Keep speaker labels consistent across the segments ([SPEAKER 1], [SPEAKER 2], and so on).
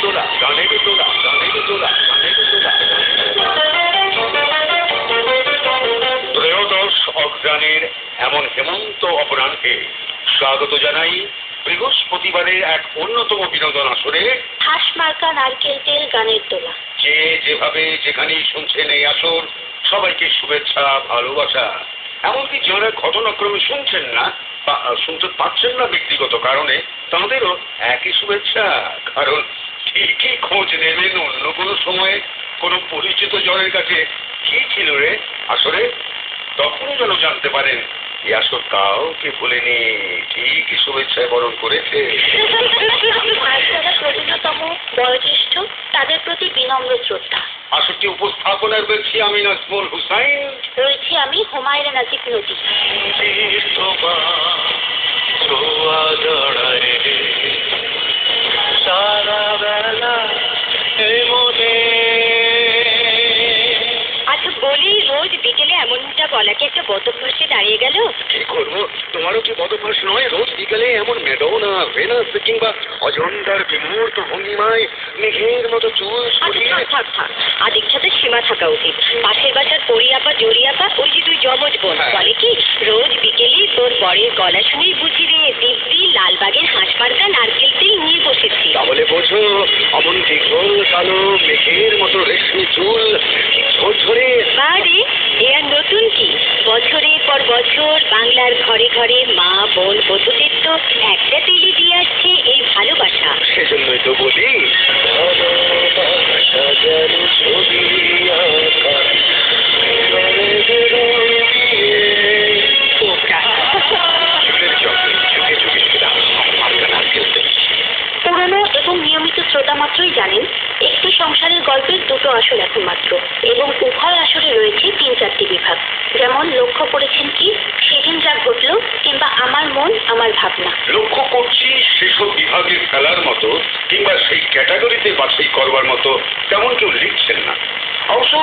[SPEAKER 1] তোলা, গানের তোলা, গানের তোলা, গানের তোলা। ত্রয়োদশ অগ্রাণের এমন হেমন্ত অপরাহ্নে স্বাগত জানাই বৃহস্পতিবারের এক অন্যতম বিনোদন আসরে
[SPEAKER 2] হাঁসমার্কা নারকেল তেল গানের তোলা।
[SPEAKER 1] যে যেভাবে যেখানেই শুনছেন এই আসর, সবাইকে শুভেচ্ছা, ভালোবাসা। এমনকি যারা ঘটনাক্রমে শুনছেন না বা শুনতে পাচ্ছেন না ব্যক্তিগত কারণে, তাঁদেরও একই শুভেচ্ছা। কারণ ঠিকই খোঁজ নেবেন অন্য কোনো সময়ে কোনো পরিচিত জনের কাছে কি ছিল রে আসরে, তখনই যেন জানতে পারেন এই আসর কাউকে ভুলেনি, ঠিকই শুভেচ্ছায় বরণ করেছে।
[SPEAKER 2] আর যারা প্রবীণতম বয়োজ্যেষ্ঠ, তাদের প্রতি বিনম্র শ্রদ্ধা।
[SPEAKER 1] আসরটি উপস্থাপনার রয়েছি আমি নাজমুল হুসাইন,
[SPEAKER 2] রয়েছি আমি হুমায়রা নাজিব নদী।
[SPEAKER 3] আচ্ছা বলি, রোজ বিকেলে এমনটা বলা কি একটা বদভ্যাসে দাঁড়িয়ে গেল?
[SPEAKER 1] কি করবো, তোমারও কি বদভ্যাস নয় রোজ বিকেলে এমন মেডোনা, ভেনাস কিংবা অজন্তার বিমূর্ত ভঙ্গিমায় মেঘের মতো চুল সরিয়ে?
[SPEAKER 3] থাক আর ইচ্ছাতে সীমা থাকা উচিত। পাশের বাসার পরিয়াপা জড়িয়াপা, ওই যে দুই জমজ বোন, বলে কি রোজ বিকেলে তোর বরের গলা শুনেই বুঝি রে দিব্যি লালবাগের হাঁসমার্কা নারকেল তেল নিয়ে বসেছি।
[SPEAKER 1] তাহলে বোঝো অমন দীঘল কালো মেঘের মতো রেশমি চুল ঝরঝরে।
[SPEAKER 3] আরে এ আর নতুন কি, বছরের পর বছর বাংলার ঘরে ঘরে মা বোন বধূদের তো একটা তেলি দিয়ে আসছে এই ভালোবাসা।
[SPEAKER 1] সেজন্যই তো বলি
[SPEAKER 2] পুরনো এবং নিয়মিত শ্রোতা মাত্রই জানেন, একটি সংসারের গল্পের দুটো আসর এখন মাত্র, এবং উভয় আসরে রয়েছে ৩-৪টি বিভাগ। যেমন লক্ষ্য করেছেন কি, সেদিন যা ঘটলো কিংবা আমার মন আমার ভাবনা।
[SPEAKER 1] লক্ষ্য করছি সেসব বিভাগে ফেলার মতো কিংবা সেই ক্যাটাগরিতে বাছাই করবার মতো তেমন কেউ লিখছেন না। অবশ্য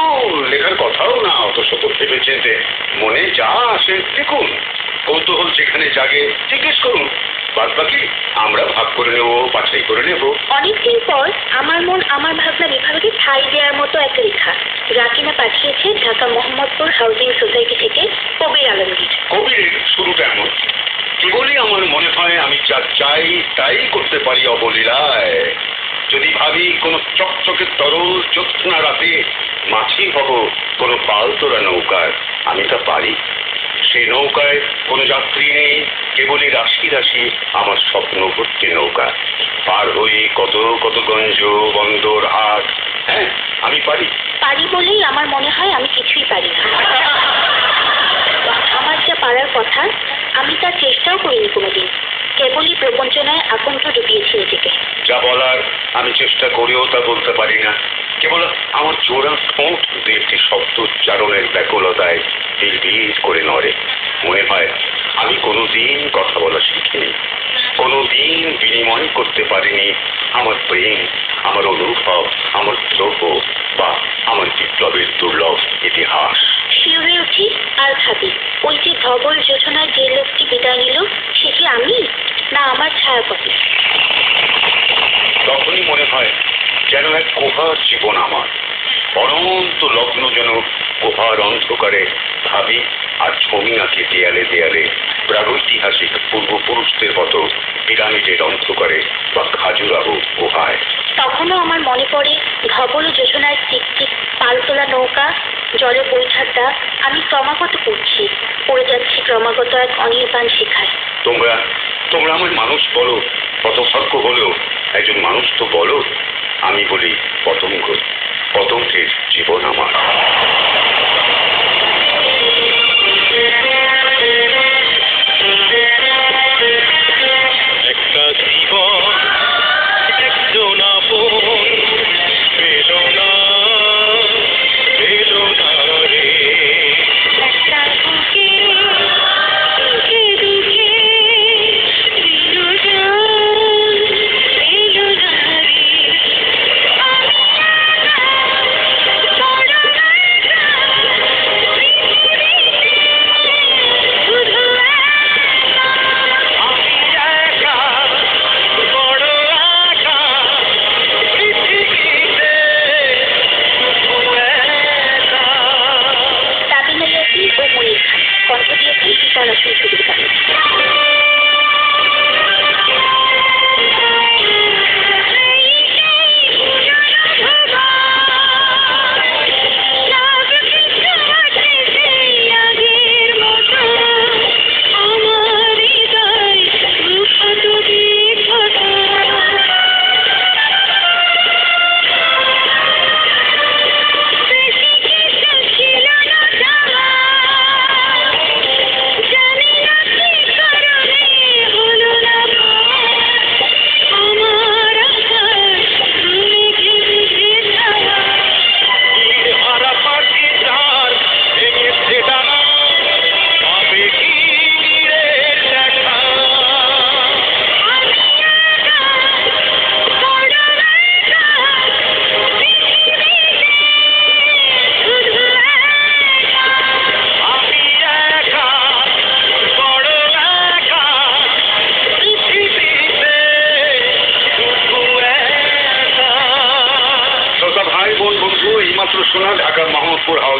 [SPEAKER 1] লেখার কথাও না, অত শত ভেবেছেন যে মনে যা আসে লিখুন, কৌতূহল যেখানে জাগে জিজ্ঞেস করুন, বাদ বাকি আমরা ভাগ করে নেব, বাছাই করে নেব।
[SPEAKER 2] অনেকদিন পর আমার মন আমার ভাবনা বিভাগে ঠাঁই দেওয়ার মতো এক লেখা, যা কিনা পাঠিয়েছে ঢাকা মোহাম্মদপুর হাউজিং সোসাইটি থেকে কবির আলমগীর।
[SPEAKER 1] কবিরের শুরুটা এমন, কেবলই আমার মনে হয় আমি যা চাই তাই করতে পারি অবলীলায়। যদি ভাবি কোনো চকচকে তরল জ্যোৎস্না রাতে মাছি হব কোনো পালতোরা নৌকার, আমি তা পারি। সেই নৌকায় কোনো যাত্রী নেই, কেবলই রাশি রাশি আমার স্বপ্ন ভর্তি নৌকা। পার হয়ে কত কত গঞ্জ বন্দর হাট, হ্যাঁ আমি পারি।
[SPEAKER 2] পারি বলেই আমার মনে হয় আমি কিছুই পারি না। আমার যা পারার কথা, আমি তার চেষ্টাও করিনি কোনোদিন, কেবলই প্রবঞ্চনায় আকণ্ঠ ডুবিয়েছি নিজেকে।
[SPEAKER 1] যা বলার আমি চেষ্টা করেও তা বলতে পারি না, কেবল আমার জোড়া ঠোঁট দু একটি শব্দ উচ্চারণের ব্যাকুলতায় বিড় করে নড়ে। মনে হয় আমি কোনোদিন কথা বলা শিখিনি, কোনোদিন বিনিময় করতে পারিনি আমার প্রেম, আমার অনুভব, আমার দ্রব্য বা আমার বিপ্লবের দুর্লভ ইতিহাস।
[SPEAKER 2] শিউরে উঠি আর ভাবি, ওই যে ধবল যোজনায় যে লোকটি বিদায় নিল, সে কি আমি না আমার ছায়াপথে?
[SPEAKER 1] তখনই মনে হয় যেন এক গুহার জীবন আমার, অনন্ত লগ্ন যেন গুহার অন্ধকারে ভাবি আর ছবি আঁকি দেয়ালে দেয়ালে প্রাগৈতিহাসিক পূর্বপুরুষদের মতো পিরামিডের অন্ধকারে বা খাজুরাহো গুহায়।
[SPEAKER 2] তখনও আমার মনে পড়ে ধবল যোজনায় টিকটিক পালতোলা নৌকা, জলে বৈঠার ডাক, আমি ক্রমাগত পড়ে যাচ্ছি ক্রমাগত এক অনির্বাণ শিখায়।
[SPEAKER 1] তোমরা আমার মানুষ বলো, হতভাগ্য হলেও একজন মানুষ তো বলো। আমি বলি পতঙ্গ, পতঙ্গের জীবন আমার।
[SPEAKER 4] একটা জীবন একজন আপন পেল না রে।
[SPEAKER 3] একটা বুকে দুঃখে দুঃখে বিরোজন পেল না রে। আমি একা বড় একা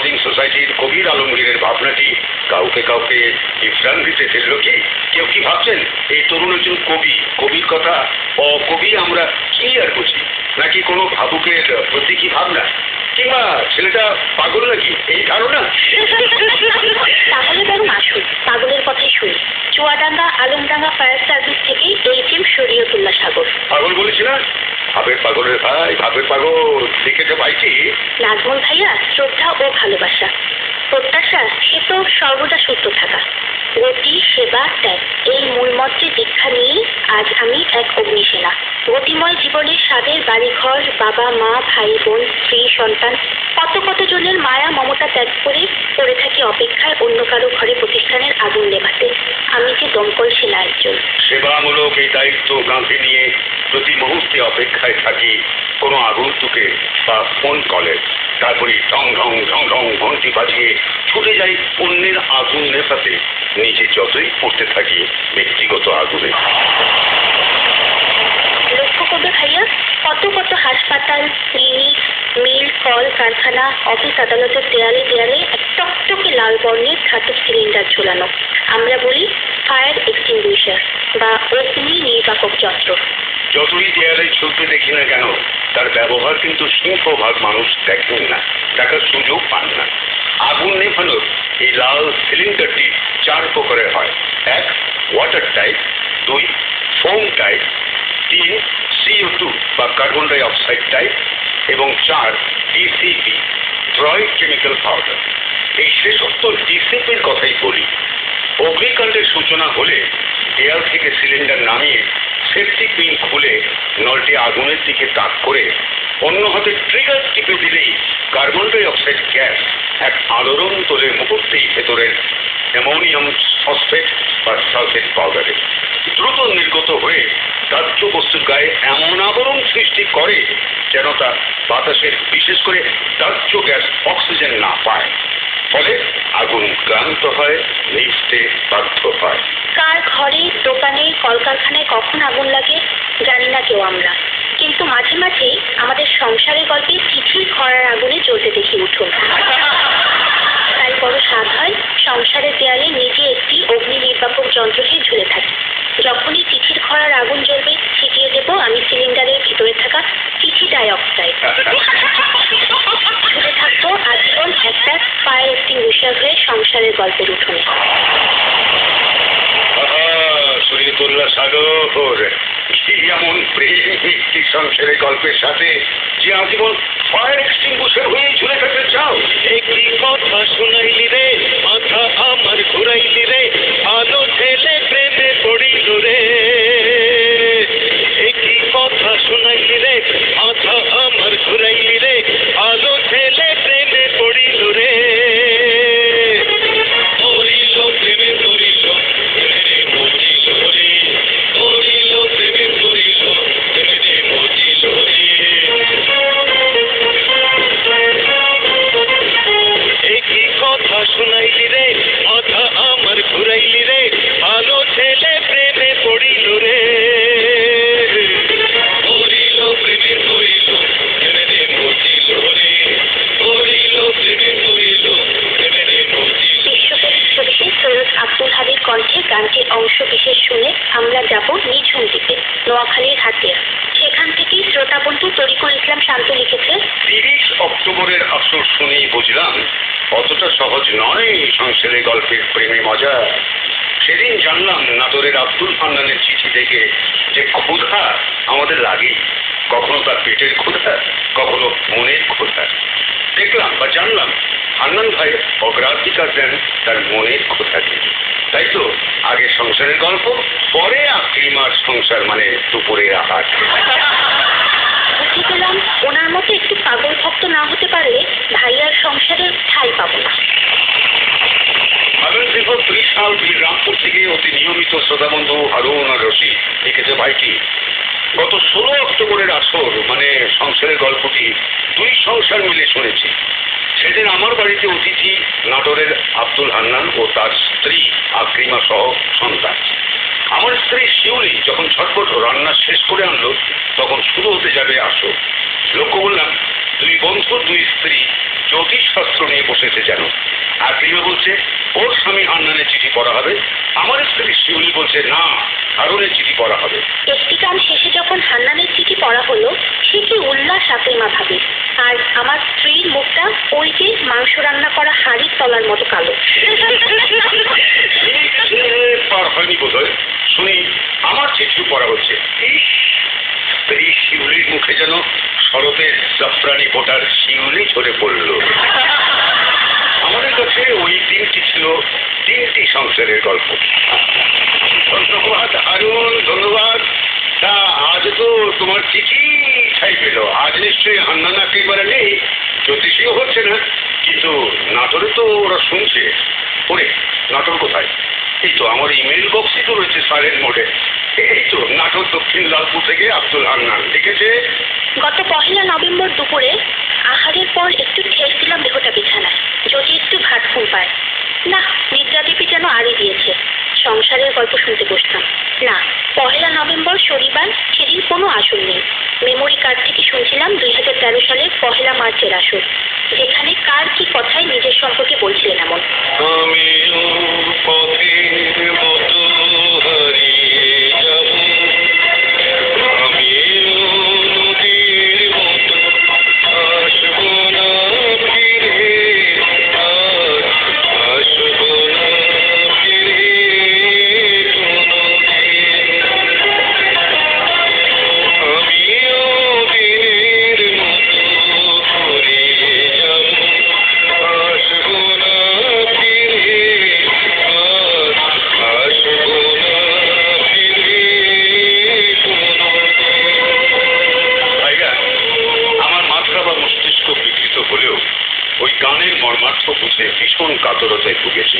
[SPEAKER 1] হাউজিং সোসাইটির কবির আলমগীরের ভাবনাটি কাউকে কাউকে বিভ্রান্তিতে ফেলল কি? কেউ কি ভাবছেন এই তরুণ একজন কবি, কবির কথা অকবি আমরা ক্লিয়ার বুঝি, নাকি কোনো ভাবুকের প্রতীকী ভাবনা, কিংবা ছেলেটা পাগল নাকি এই ধারণা?
[SPEAKER 2] তাহলে বরং আসুন পাগলের কথাই শুনি। চুয়াডাঙ্গা আলমডাঙ্গা ফায়ার সার্ভিস থেকে এইচ.এম. শরীয়তুল্লাহ সাগর।
[SPEAKER 1] পাগল বলেছি না? ভাবের পাগলের ভাই, ভাবের পাগল লিখেছে ভাইটি।
[SPEAKER 2] নাজমুল ভাইয়া, শ্রদ্ধা ও ভালোবাসা, প্রত্যাশা সে তো সর্বদা সুস্থ থাকা, গতি সেবা ত্যাগ এই মূলমন্ত্রে দীক্ষা নিয়ে আজ আমি এক অগ্নিসেনা। গতিময় জীবনের স্বাদের বাড়িঘর, বাবা মা ভাই বোন স্ত্রী সন্তান কত কত জনের মায়া মমতা ত্যাগ করে পড়ে থাকি অপেক্ষায় অন্য কারো ঘরে প্রতিষ্ঠানের আগুন নেভাতে। আমি যে দমকল সেনা একজন।
[SPEAKER 1] সেবামূলক এই দায়িত্ব কাঁধে নিয়ে প্রতি মুহূর্তে অপেক্ষায় থাকি কোনো আগন্তুকে বা ফোন কলের। তারপরে ঢং ঢং ঢং ঢং ঘন্টি বাজিয়ে ছুটে যাই অন্যের আগুন নেভাতে, নিজে যতই পড়তে থাকি ব্যক্তিগত আগুনে।
[SPEAKER 2] লক্ষ্য করবে ভাইয়া, কত কত হাসপাতাল, ক্লিনিক, মিল, কল কারখানা, অফিস আদালতের দেয়ালে দেয়ালে এক টকটকে লাল বর্ণের ধাতব সিলিন্ডার ঝোলানো। আমরা বলি ফায়ার এক্সটিংগুইশার বা অগ্নি নির্বাপক যন্ত্র।
[SPEAKER 1] যতই দেয়ালে ছুটতে দেখি না কেন, তার ব্যবহার কিন্তু সিংহভাগ মানুষ দেখেন না, দেখার সুযোগ পান না। আগুন নেভানোর এই লাল সিলিন্ডারটি 4 প্রকারের হয়। 1 water type, 2 foam type, 3 CO2 বা কার্বন ডাই অক্সাইড টাইপ এবং 4 DCP ড্রয়েড কেমিক্যাল পাউডার। এই শেষোক্ত ডিসিপির কথাই বলি। অগ্নিকাণ্ডের সূচনা হলে দেয়াল থেকে সিলিন্ডার নামিয়ে সেফটি পিন খুলে নলটি আগুনের দিকে তাক করে অন্য হাতে ট্রিগার টিপে দিলেই কার্বন ডাই অক্সাইড গ্যাস এক আলোড়ন তোলে মুহূর্তেই ভেতরের অ্যামোনিয়াম ফসফেট বা সালফেট পাউডারে। দ্রুত নির্গত হয়ে দাহ্য বস্তুর গায়ে এমন আবরণ সৃষ্টি করে যেন তা বাতাসের, বিশেষ করে দাহ্য গ্যাস অক্সিজেন না পায়। ফলে আগুন ক্লান্ত হয়, নিভতে বাধ্য হয়।
[SPEAKER 2] কার ঘরে, দোকানে, কলকারখানায় কখন আগুন লাগে জানি না কেউ আমরা, কিন্তু মাঝে মাঝে আমাদের সংসারের গল্পে চিঠির খরার আগুনে জ্বলতে দেখি উঠুন। তাই বড় স্বাদ হয় সংসারের দেয়ালে নিজে একটি অগ্নি নির্বাপক যন্ত্রটি ঝুলে থাকে। যখনই চিঠির খরার আগুন জ্বলবে ছিটিয়ে দেব আমি সিলিন্ডারের ভিতরে থাকা চিঠি ডাই অক্সাইড। ঝুলে থাকবো আজীবন একটা ফায়ার এক্সটিংগুইশার হয়ে সংসারের গল্পের উঠোনে।
[SPEAKER 1] শরীয়তুল্লাহ সাগর, এমন প্রেম একটি সংসারের গল্পের সাথে যে আজীবন ফায়ার এক্সটিংগুইশার হয়ে ঝুলে থাকতে চাও।
[SPEAKER 4] একই কথা শুনাইলি রে, মাথা আমার ঘুরাইলি রে, ভালো ছেলে প্রেমে পড়িল রে। একই কথা শুনাইলি রে, মাথা আমার ঘুরাইলি রে, ভালো ছেলে প্রেমে পড়িল রে। পড়িল প্রেমে পড়িল, প্রেমে পড়িল রে, পড়িল প্রেমে পড়িল, প্রেমে পড়িল রে। একই কথা শুনাইলি রে, মাথা আমার ঘুরাইলি রে, ভালো ছেলে প্রেমে পড়িল রে। পড়িল প্রেমে পড়িল, প্রেমে পড়িল রে, পড়িল প্রেমে পড়িল, প্রেমে পড়িল।
[SPEAKER 2] বিশ্বকবি শহীদ সৈয়দ আব্দুল হাদীর কণ্ঠে গানটির অংশ বিশেষ শুনে আমরা যাব নিঝুম দ্বীপে, নোয়াখালীর হাতিয়া। সেখান থেকেই শ্রোতা বন্ধু তরিকুল ইসলাম শান্ত লিখেছে,
[SPEAKER 1] 30 অক্টোবরের আসর শুনেই বুঝলাম অতটা সহজ নয় সংসারের গল্পের প্রেমে মজা। সেদিন জানলাম নাটোরের আব্দুল হান্নানের চিঠি থেকে যে ক্ষুধা আমাদের লাগে, কখনো তার পেটের ক্ষুধা, কখনো মনের ক্ষুধা। দেখলাম বা জানলাম হান্নান ভাই অগ্রাধিকার দেন তার মনের ক্ষুধাকে। তাই তো আগে সংসারের গল্প, পরে আকলিমার সংসার মানে দুপুরের আহার।
[SPEAKER 2] বুঝে গেলাম ওনার মতো একটু পাগল ভক্ত না হতে পারলে ভাইয়ার সংসারের ঠাঁই পাবো না।
[SPEAKER 1] আগামী 30 সাল বীররামপুর থেকে অতি নিয়মিত শ্রোতাবন্ধু হারুন আর রশিদ লিখেছে ভাইটি, গত 16 অক্টোবরের আসর মানে সংসারের গল্পটি 2 সংসার মিলে শুনেছি। সেদিন আমার বাড়িতে অতিথি নাটোরের আব্দুল হান্নান ও তার স্ত্রী আকলিমা সহ সন্তান। আমার স্ত্রী শিউলি যখন ঝটপট রান্না শেষ করে আনলো তখন শুরু হতে যাবে আসর। লক্ষ্য করলাম 2 বন্ধু 2 স্ত্রী জ্যোতিষশাস্ত্র নিয়ে বসেছে যেন। আর প্রিয় বলছে ওর স্বামী হান্নানের চিঠি পড়া হবে, আমার স্ত্রী শিউলি বলছে না হারুনের চিঠি পড়া হবে।
[SPEAKER 2] একটি গান শেষে যখন হান্নানের চিঠি পড়া হলো, সে কি উল্লাস আকলিমা ভাবে। আর আমার স্ত্রীর মুখটা ওই যে মাংস রান্না করা হাঁড়ির তলার মতো কালো।
[SPEAKER 1] পার হয়নি বোধ হয়, শুনি আমার চিঠি পড়া হচ্ছে। এই শিউলির মুখে যেন শরতের জাফরানি ফোটার শিউলি ঝরে পড়ল। আমাদের কাছে ওই দিনটি ছিল 3টি সংসারের গল্প। ধন্যবাদ হারুন, ধন্যবাদ। তা আজ তো তোমার চিঠি ছাই পেল, আজ নিশ্চয়ই হান্নান একেবারে নেই, জ্যোতিষীও হচ্ছে না, কিন্তু নাটোরে তো ওরা শুনছে। ওরে নাটোর কোথায়? এই তো আমার ইমেল বক্সই তো রয়েছে সারের মোড়ে। এই তো নাটোর দক্ষিণ লালপুর থেকে আব্দুল হান্নান লিখেছে।
[SPEAKER 2] গত 1 নভেম্বর দুপুরে আহারের পর একটু ঠেস দিলাম দেহটা বিছানায়, যদি একটু ভাত ফুল পায়। না, নিদ্রাদেবী যেন আড়ি দিয়েছে। সংসারের গল্প শুনতে বসতাম। না, 1 নভেম্বর শনিবার, সেদিন কোনো আসর নেই। মেমোরি কার্ড থেকে শুনছিলাম 2013 সালের 1 মার্চের আসর, যেখানে কার কি কথায় নিজের সম্পর্কে বলছিলেন এমন।
[SPEAKER 4] আমিও পথের মতো হারিয়ে যাব, আমিও নদীর মতো আসব না ফিরে, আর আসব না ফিরে কোনোদিন। আমিও দিনের মতো ঘুরিয়ে যাব, আসব না ফিরে, আর আসব না ফিরে কোনোদিন।
[SPEAKER 1] ভাইরা, আমার মাথা বা মস্তিষ্ক বিকৃত হলেও ওই গানের মর্মার্থ বুঝে ভীষণ কাতরতায় ভুগেছি।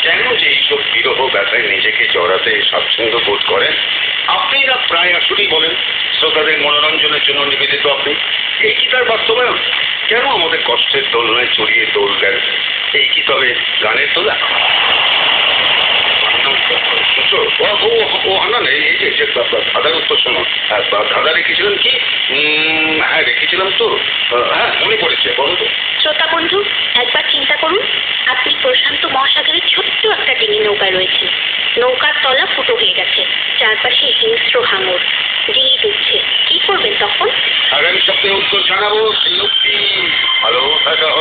[SPEAKER 1] কেন যে এইসব বিরহ ব্যথায় নিজেকে জড়াতে স্বাচ্ছন্দ্য বোধ করেন? আপনি না প্রায় আসলেই বলেন শ্রোতাদের মনোরঞ্জনের জন্য নিবেদিত আপনি। এই কি তার বাস্তবায়ন? কেন আমাদের কষ্টের দোলনায় চড়িয়ে দোল দেন? এই কি তবে গানের তোলা? ও হান্নান, এই যে ধাঁধার উত্তর শোনো। ধাঁধা রেখেছিলাম কি? হ্যাঁ রেখেছিলাম তো, হ্যাঁ মনে পড়েছে, বলো তো।
[SPEAKER 2] শ্রোতা বন্ধু, একবার চিন্তা করুন, আপনি প্রশান্ত মহাসাগরের ছোট্ট একটা ডিঙি নৌকায় রয়েছেন। নৌকার তলা ফুটো হয়ে গেছে, চারপাশে হিংস্র হাঙর, ডিঙি ডুবছে। কি করবেন তখন?
[SPEAKER 1] আগামী সপ্তাহে উত্তর জানাবো। ভালো থাকো।